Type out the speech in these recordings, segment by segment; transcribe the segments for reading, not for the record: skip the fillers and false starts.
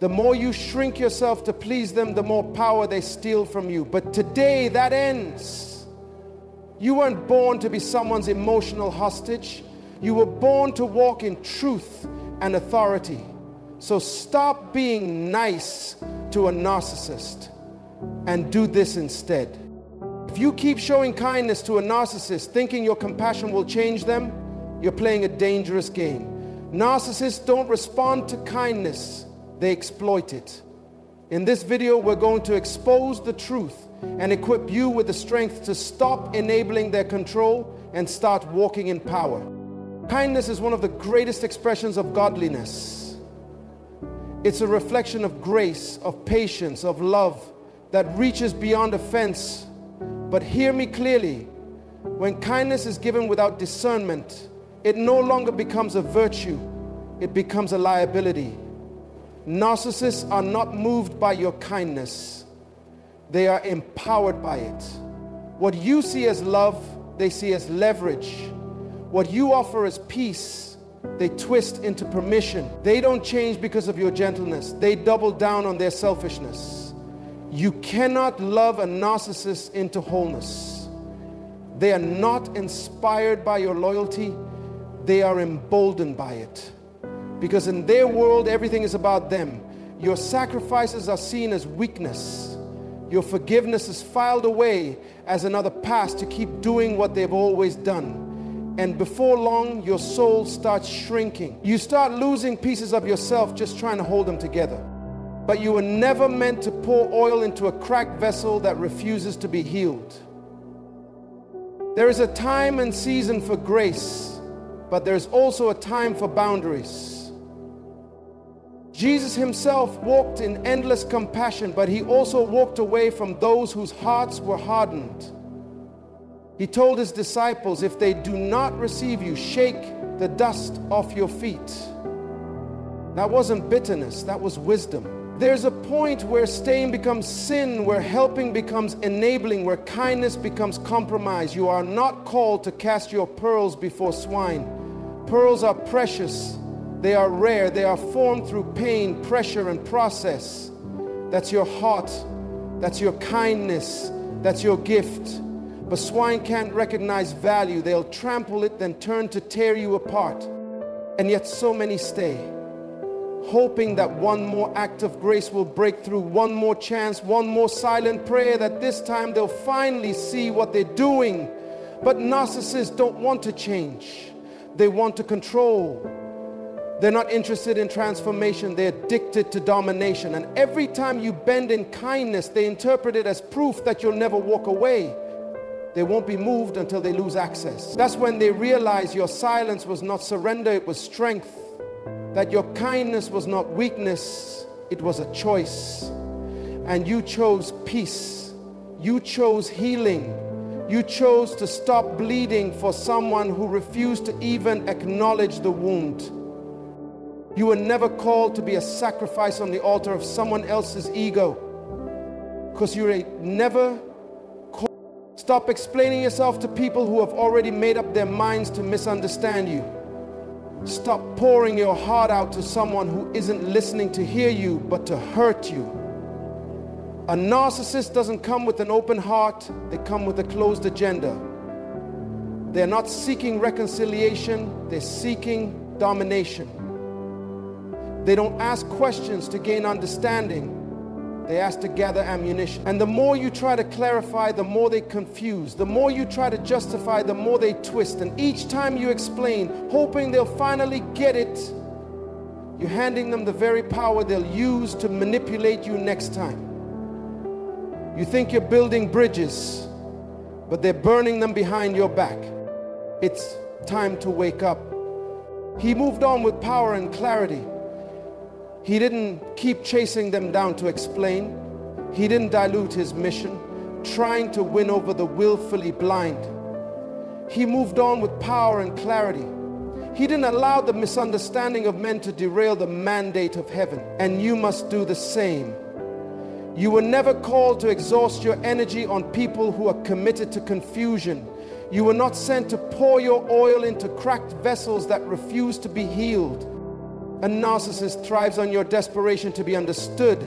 The more you shrink yourself to please them, the more power they steal from you. But today that ends. You weren't born to be someone's emotional hostage. You were born to walk in truth and authority. So stop being nice to a narcissist and do this instead. If you keep showing kindness to a narcissist thinking your compassion will change them, you're playing a dangerous game. Narcissists don't respond to kindness, they exploit it. In this video, we're going to expose the truth and equip you with the strength to stop enabling their control and start walking in power. Kindness is one of the greatest expressions of godliness. It's a reflection of grace, of patience, of love that reaches beyond offense. But hear me clearly, when kindness is given without discernment, it no longer becomes a virtue, it becomes a liability. Narcissists are not moved by your kindness. They are empowered by it. What you see as love, they see as leverage. What you offer as peace, they twist into permission. They don't change because of your gentleness. They double down on their selfishness. You cannot love a narcissist into wholeness. They are not inspired by your loyalty. They are emboldened by it. Because in their world, everything is about them. Your sacrifices are seen as weakness. Your forgiveness is filed away as another past to keep doing what they've always done. And before long, your soul starts shrinking. You start losing pieces of yourself just trying to hold them together. But you were never meant to pour oil into a cracked vessel that refuses to be healed. There is a time and season for grace, but there's also a time for boundaries. Jesus himself walked in endless compassion, but he also walked away from those whose hearts were hardened. He told his disciples, if they do not receive you, shake the dust off your feet. That wasn't bitterness, that was wisdom. There's a point where staying becomes sin, where helping becomes enabling, where kindness becomes compromise. You are not called to cast your pearls before swine. Pearls are precious. They are rare. They are formed through pain, pressure, and process. That's your heart. That's your kindness. That's your gift. But swine can't recognize value. They'll trample it, then turn to tear you apart. And yet so many stay, hoping that one more act of grace will break through, one more chance, one more silent prayer, that this time they'll finally see what they're doing. But narcissists don't want to change. They want to control. They're not interested in transformation. They're addicted to domination. And every time you bend in kindness, they interpret it as proof that you'll never walk away. They won't be moved until they lose access. That's when they realize your silence was not surrender, it was strength. That your kindness was not weakness, it was a choice. And you chose peace. You chose healing. You chose to stop bleeding for someone who refused to even acknowledge the wound. You were never called to be a sacrifice on the altar of someone else's ego. Because you were never called. Stop explaining yourself to people who have already made up their minds to misunderstand you. Stop pouring your heart out to someone who isn't listening to hear you, but to hurt you. A narcissist doesn't come with an open heart. They come with a closed agenda. They're not seeking reconciliation. They're seeking domination. They don't ask questions to gain understanding. They ask to gather ammunition. And the more you try to clarify, the more they confuse. The more you try to justify, the more they twist. And each time you explain, hoping they'll finally get it, you're handing them the very power they'll use to manipulate you next time. You think you're building bridges, but they're burning them behind your back. It's time to wake up. He moved on with power and clarity. He didn't keep chasing them down to explain. He didn't dilute his mission, trying to win over the willfully blind. He moved on with power and clarity. He didn't allow the misunderstanding of men to derail the mandate of heaven. And you must do the same. You were never called to exhaust your energy on people who are committed to confusion. You were not sent to pour your oil into cracked vessels that refuse to be healed. A narcissist thrives on your desperation to be understood.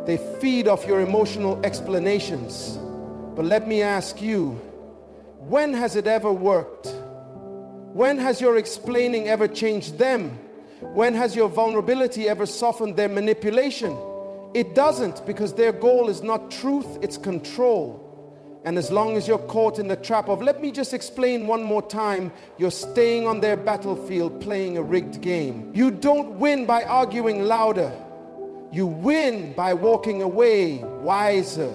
They feed off your emotional explanations. But let me ask you, when has it ever worked? When has your explaining ever changed them? When has your vulnerability ever softened their manipulation? It doesn't, because their goal is not truth, it's control. And as long as you're caught in the trap of, let me just explain one more time, you're staying on their battlefield playing a rigged game. You don't win by arguing louder. You win by walking away wiser.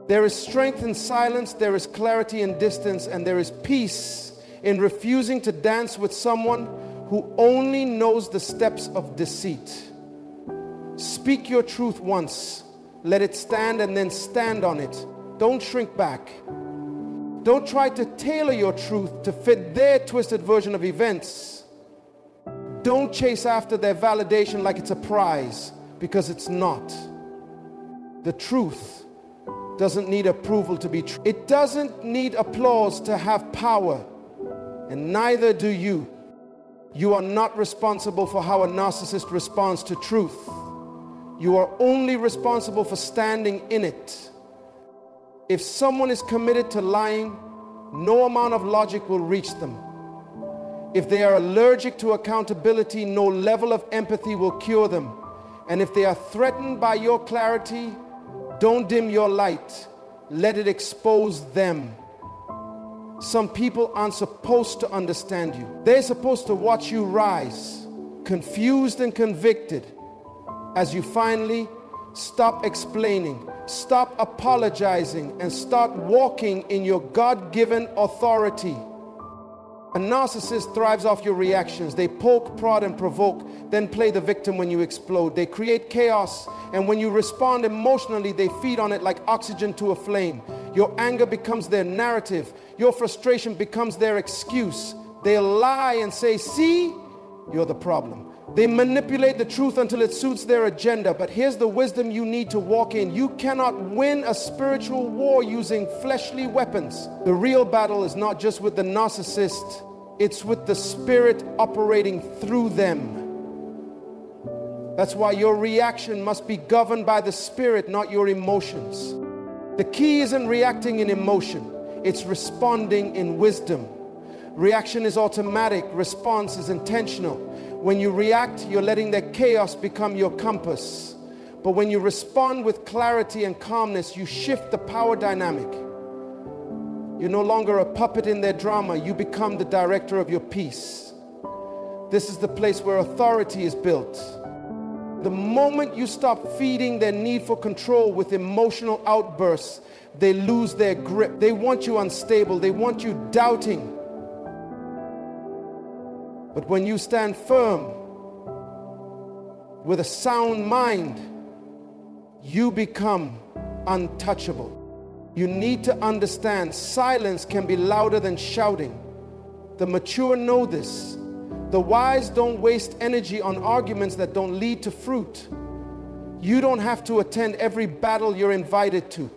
There is strength in silence, there is clarity in distance, and there is peace in refusing to dance with someone who only knows the steps of deceit. Speak your truth once, let it stand, and then stand on it. Don't shrink back. Don't try to tailor your truth to fit their twisted version of events. Don't chase after their validation like it's a prize, because it's not. The truth doesn't need approval to be true. It doesn't need applause to have power, and neither do you. You are not responsible for how a narcissist responds to truth. You are only responsible for standing in it. If someone is committed to lying, no amount of logic will reach them. If they are allergic to accountability, no level of empathy will cure them. And if they are threatened by your clarity, don't dim your light. Let it expose them. Some people aren't supposed to understand you. They're supposed to watch you rise, confused and convicted, as you finally stop explaining, stop apologizing, and start walking in your God-given authority. A narcissist thrives off your reactions. They poke, prod, and provoke, then play the victim when you explode. They create chaos, and when you respond emotionally, they feed on it like oxygen to a flame. Your anger becomes their narrative. Your frustration becomes their excuse. They lie and say, see, you're the problem. They manipulate the truth until it suits their agenda. But here's the wisdom you need to walk in. You cannot win a spiritual war using fleshly weapons. The real battle is not just with the narcissist, it's with the spirit operating through them. That's why your reaction must be governed by the spirit, not your emotions. The key isn't reacting in emotion, it's responding in wisdom. Reaction is automatic, response is intentional. When you react, you're letting their chaos become your compass. But when you respond with clarity and calmness, you shift the power dynamic. You're no longer a puppet in their drama, you become the director of your peace. This is the place where authority is built. The moment you stop feeding their need for control with emotional outbursts, they lose their grip. They want you unstable, they want you doubting. But when you stand firm with a sound mind, you become untouchable. You need to understand silence can be louder than shouting. The mature know this. The wise don't waste energy on arguments that don't lead to fruit. You don't have to attend every battle you're invited to.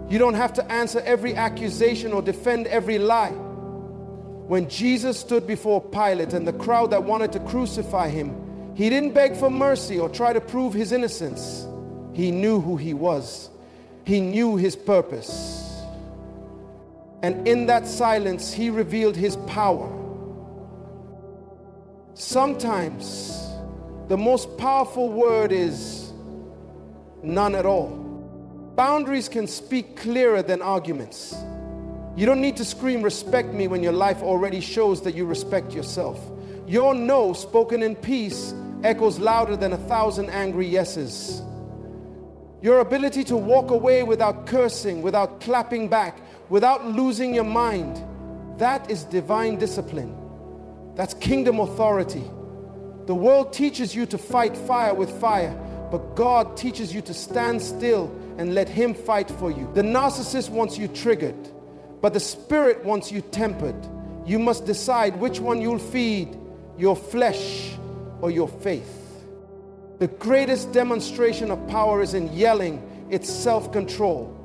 You don't have to answer every accusation or defend every lie. When Jesus stood before Pilate and the crowd that wanted to crucify him, he didn't beg for mercy or try to prove his innocence. He knew who he was. He knew his purpose. And in that silence, he revealed his power. Sometimes the most powerful word is none at all. Boundaries can speak clearer than arguments. You don't need to scream, respect me, when your life already shows that you respect yourself. Your no, spoken in peace, echoes louder than 1,000 angry yeses. Your ability to walk away without cursing, without clapping back, without losing your mind, that is divine discipline. That's kingdom authority. The world teaches you to fight fire with fire, but God teaches you to stand still and let Him fight for you. The narcissist wants you triggered, but the spirit wants you tempered. You must decide which one you'll feed, your flesh or your faith. The greatest demonstration of power is in yelling, it's self-control.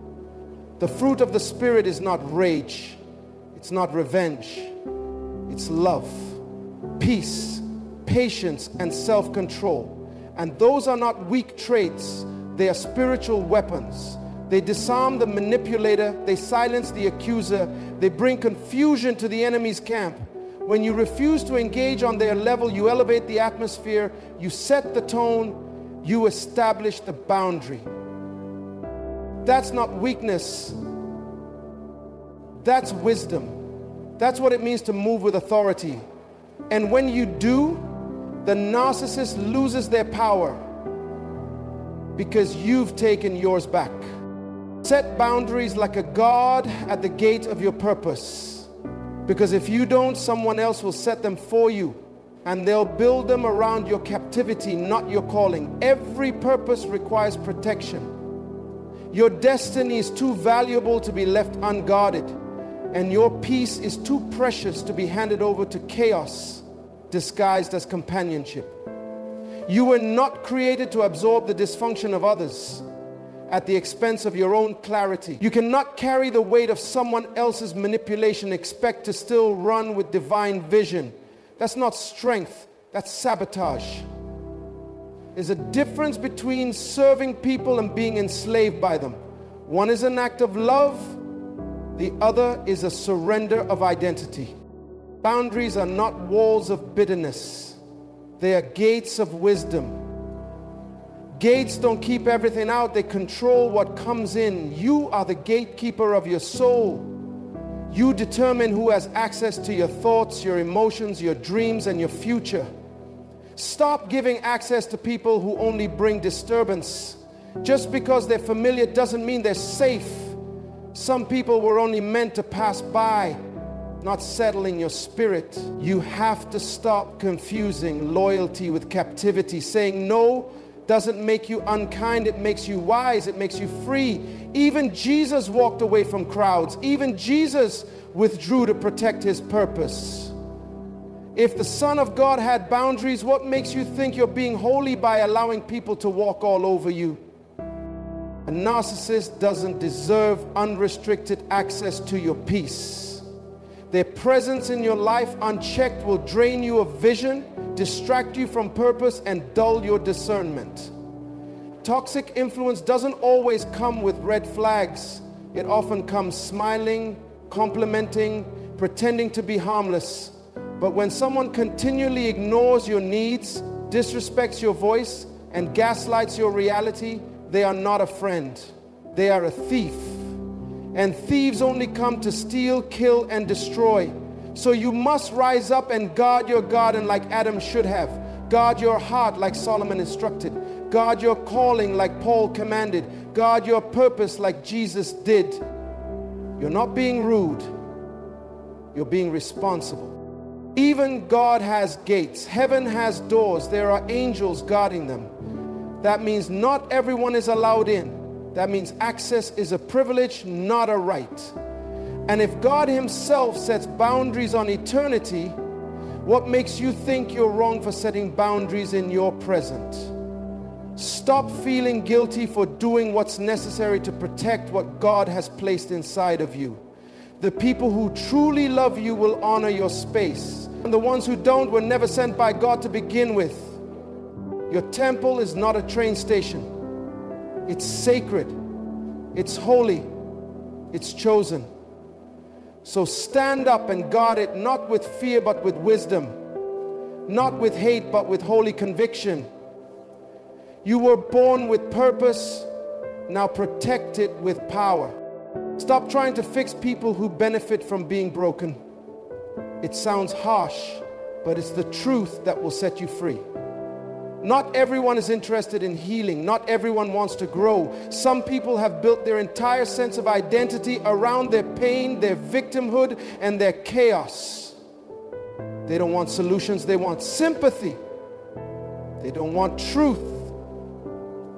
The fruit of the Spirit is not rage, it's not revenge, it's love, peace, patience, and self-control. And those are not weak traits, they are spiritual weapons. They disarm the manipulator, they silence the accuser, they bring confusion to the enemy's camp. When you refuse to engage on their level, you elevate the atmosphere, you set the tone, you establish the boundary. That's not weakness, that's wisdom. That's what it means to move with authority. And when you do, the narcissist loses their power because you've taken yours back. Set boundaries like a guard at the gate of your purpose. Because if you don't, someone else will set them for you. And they'll build them around your captivity, not your calling. Every purpose requires protection. Your destiny is too valuable to be left unguarded. And your peace is too precious to be handed over to chaos disguised as companionship. You were not created to absorb the dysfunction of others at the expense of your own clarity. You cannot carry the weight of someone else's manipulation, expect to still run with divine vision. That's not strength, that's sabotage. There's a difference between serving people and being enslaved by them. One is an act of love, the other is a surrender of identity. Boundaries are not walls of bitterness. They are gates of wisdom. Gates don't keep everything out. They control what comes in. You are the gatekeeper of your soul. You determine who has access to your thoughts, your emotions, your dreams, and your future. Stop giving access to people who only bring disturbance. Just because they're familiar doesn't mean they're safe. Some people were only meant to pass by, not settle in your spirit. You have to stop confusing loyalty with captivity. Saying no doesn't make you unkind, it makes you wise, it makes you free. Even Jesus walked away from crowds. Even Jesus withdrew to protect his purpose. If the Son of God had boundaries, what makes you think you're being holy by allowing people to walk all over you? A narcissist doesn't deserve unrestricted access to your peace. Their presence in your life unchecked will drain you of vision, distract you from purpose, and dull your discernment. Toxic influence doesn't always come with red flags. It often comes smiling, complimenting, pretending to be harmless. But when someone continually ignores your needs, disrespects your voice, and gaslights your reality, they are not a friend. They are a thief. And thieves only come to steal, kill, and destroy. So you must rise up and guard your garden like Adam should have. Guard your heart like Solomon instructed. Guard your calling like Paul commanded. Guard your purpose like Jesus did. You're not being rude. You're being responsible. Even God has gates. Heaven has doors. There are angels guarding them. That means not everyone is allowed in. That means access is a privilege, not a right. And if God himself sets boundaries on eternity, what makes you think you're wrong for setting boundaries in your present? Stop feeling guilty for doing what's necessary to protect what God has placed inside of you. The people who truly love you will honor your space. And the ones who don't were never sent by God to begin with. Your temple is not a train station. It's sacred. It's holy. It's chosen. So stand up and guard it, not with fear but with wisdom. Not with hate but with holy conviction. You were born with purpose. Now protect it with power. Stop trying to fix people who benefit from being broken. It sounds harsh, but it's the truth that will set you free. Not everyone is interested in healing. Not everyone wants to grow. Some people have built their entire sense of identity around their pain, their victimhood, and their chaos. They don't want solutions. They want sympathy. They don't want truth.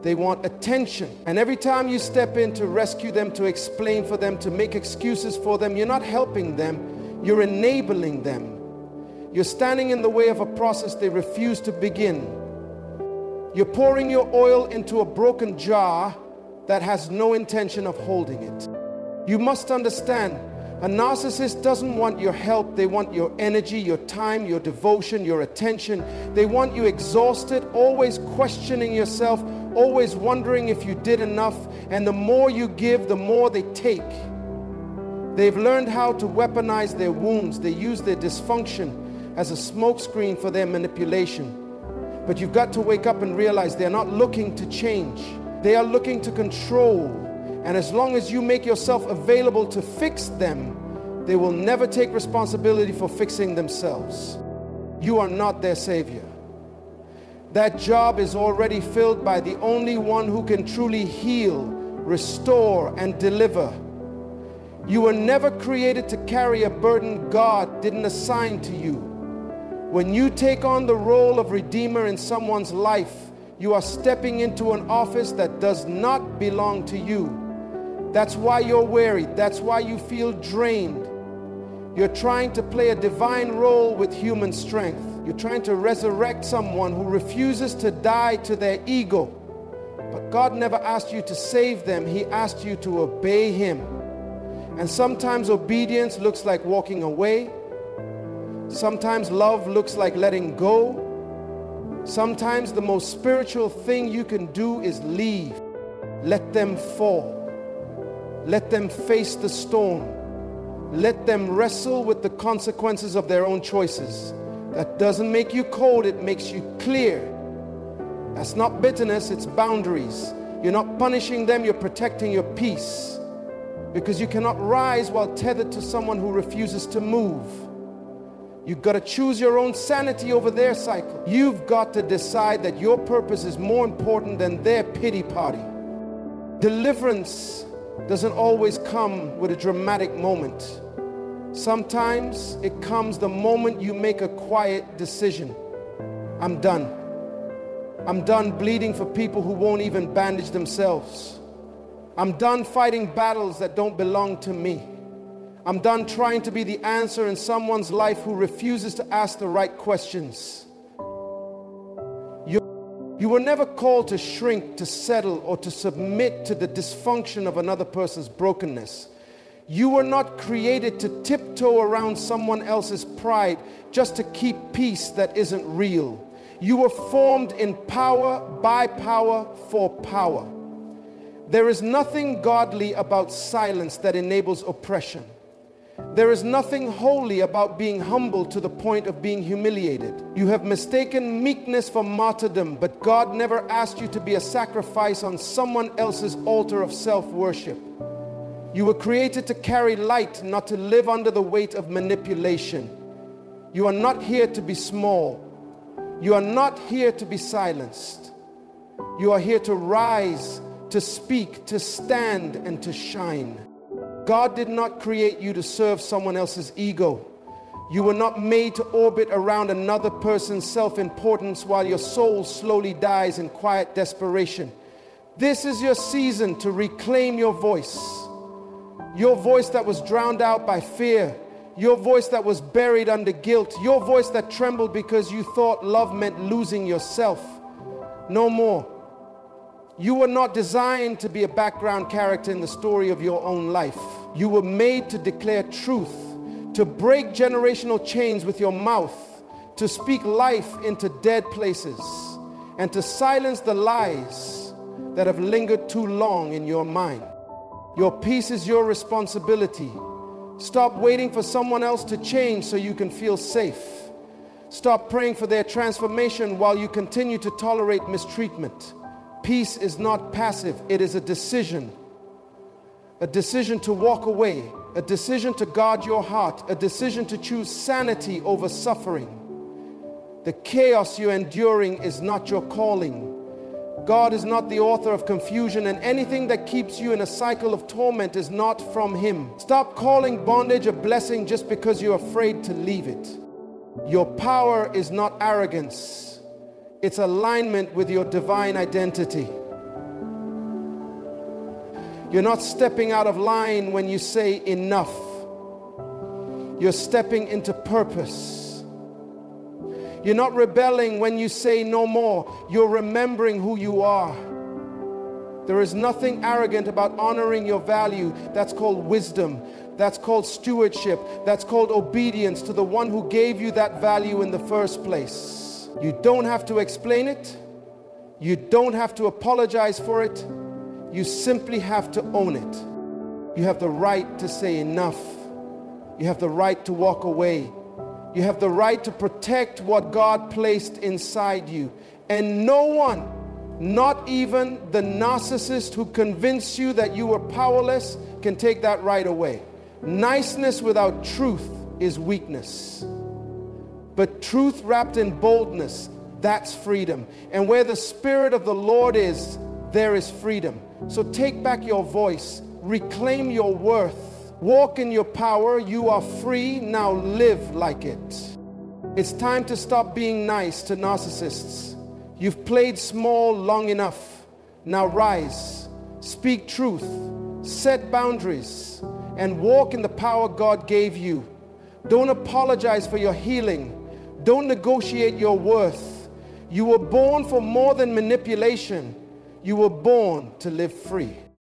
They want attention. And every time you step in to rescue them, to explain for them, to make excuses for them, you're not helping them. You're enabling them. You're standing in the way of a process they refuse to begin. You're pouring your oil into a broken jar that has no intention of holding it. You must understand, A narcissist doesn't want your help. They want your energy, your time, your devotion, your attention. They want you exhausted, always questioning yourself, always wondering if you did enough. And the more you give, the more they take. They've learned how to weaponize their wounds. They use their dysfunction as a smokescreen for their manipulation. But you've got to wake up and realize they're not looking to change. They are looking to control. And as long as you make yourself available to fix them, they will never take responsibility for fixing themselves. You are not their savior. That job is already filled by the only one who can truly heal, restore, and deliver. You were never created to carry a burden God didn't assign to you. When you take on the role of redeemer in someone's life, you are stepping into an office that does not belong to you. That's why you're weary. That's why you feel drained. You're trying to play a divine role with human strength. You're trying to resurrect someone who refuses to die to their ego. But God never asked you to save them. He asked you to obey Him. And sometimes obedience looks like walking away. Sometimes love looks like letting go. Sometimes the most spiritual thing you can do is leave. Let them fall. Let them face the storm. Let them wrestle with the consequences of their own choices. That doesn't make you cold, it makes you clear. That's not bitterness, it's boundaries. You're not punishing them, you're protecting your peace. Because you cannot rise while tethered to someone who refuses to move. You've got to choose your own sanity over their cycle. You've got to decide that your purpose is more important than their pity party. Deliverance doesn't always come with a dramatic moment. Sometimes it comes the moment you make a quiet decision. I'm done. I'm done bleeding for people who won't even bandage themselves. I'm done fighting battles that don't belong to me. I'm done trying to be the answer in someone's life who refuses to ask the right questions. You were never called to shrink, to settle, or to submit to the dysfunction of another person's brokenness. You were not created to tiptoe around someone else's pride just to keep peace that isn't real. You were formed in power, by power, for power. There is nothing godly about silence that enables oppression. There is nothing holy about being humble to the point of being humiliated. You have mistaken meekness for martyrdom, but God never asked you to be a sacrifice on someone else's altar of self-worship. You were created to carry light, not to live under the weight of manipulation. You are not here to be small. You are not here to be silenced. You are here to rise, to speak, to stand, and to shine. God did not create you to serve someone else's ego. You were not made to orbit around another person's self-importance while your soul slowly dies in quiet desperation. This is your season to reclaim your voice. Your voice that was drowned out by fear. Your voice that was buried under guilt. Your voice that trembled because you thought love meant losing yourself. No more. You were not designed to be a background character in the story of your own life. You were made to declare truth, to break generational chains with your mouth, to speak life into dead places, and to silence the lies that have lingered too long in your mind. Your peace is your responsibility. Stop waiting for someone else to change so you can feel safe. Stop praying for their transformation while you continue to tolerate mistreatment. Peace is not passive, it is a decision. A decision to walk away, a decision to guard your heart, a decision to choose sanity over suffering. The chaos you're enduring is not your calling. God is not the author of confusion, and anything that keeps you in a cycle of torment is not from Him. Stop calling bondage a blessing just because you're afraid to leave it. Your power is not arrogance. It's alignment with your divine identity. You're not stepping out of line when you say enough. You're stepping into purpose. You're not rebelling when you say no more. You're remembering who you are. There is nothing arrogant about honoring your value. That's called wisdom. That's called stewardship. That's called obedience to the one who gave you that value in the first place. You don't have to explain it. You don't have to apologize for it. You simply have to own it. You have the right to say enough. You have the right to walk away. You have the right to protect what God placed inside you. And no one, not even the narcissist who convinced you that you were powerless, can take that right away. Niceness without truth is weakness. But truth wrapped in boldness, that's freedom. And where the Spirit of the Lord is, there is freedom. So take back your voice. Reclaim your worth. Walk in your power. You are free. Now live like it. It's time to stop being nice to narcissists. You've played small long enough. Now rise. Speak truth. Set boundaries. And walk in the power God gave you. Don't apologize for your healing. Don't negotiate your worth. You were born for more than manipulation. You were born to live free.